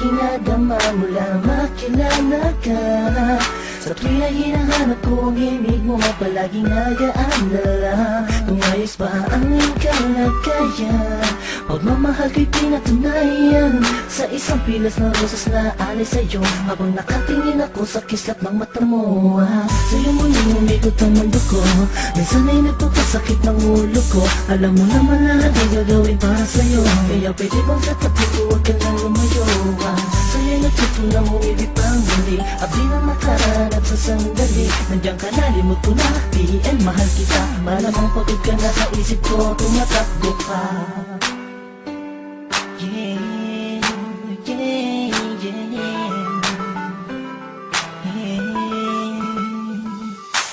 aking nadama mula makilala ka. Sa tuwing na hinahanap ko ang himig mo, palaging nag-aalala kung ayos ba ang iyong kalagayan. Pagmamahal ko'y pinatunayan sa isang pilas na rosas na alay sa'yo, habang nakatingin ako sa kislap ng mata mo. Sa'yo muling umikot ang mundo ko, minsan ay nagpapasakit ng ulo ko. Alam mo naman lahat ang gagawin para sa'yo, kaya pwede bang sa tabi ko huwag ka nang lumayo. Sa'yo'y nagtutulang umibig pang muli, abdi ng makaraan at sa sandali. Nandiyan ka na, limot ko na, PN mahal kita. Malamang pagod ka na sa isip ko, tumatakbo ka. Yeah, yeah, yeah, yeah.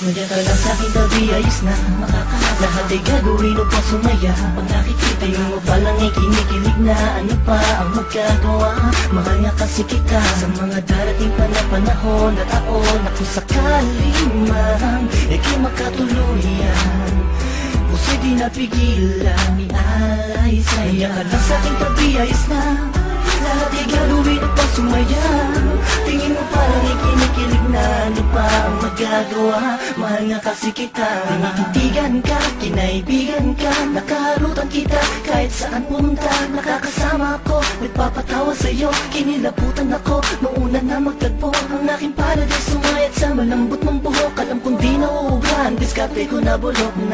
Nandiyan ka lang sa'king tabi, ayos na makakalas. Lahat ay gagawin upang sumaya. Pag nakikita mo palang ay kinikilig na, ano pa ang magagawa? Mahal nga kasi kita sa mga darating pa na panahon at taon na kung sakali man ika'y makatuluyan, puso'y di napigilan ialay sa'yo. Nandiyan ka lang sa'king tabi, ayos na lahat ay gagawin upang sumaya. Tingin mo parang ikinikilig na, ano pa ang magagawa? Mahal nga kasi kita, tinititigan ka, kinaibigan ka, nakaharutan kita kahit saan pumunta. Nakakasama ako, nagpapatawa sa'yo, kinilabutan ako noong una na magtagpo. Ang aking paradise sumayat sa malambot mong buhok. Alam kong di nauugan, diskarte ko na bulok na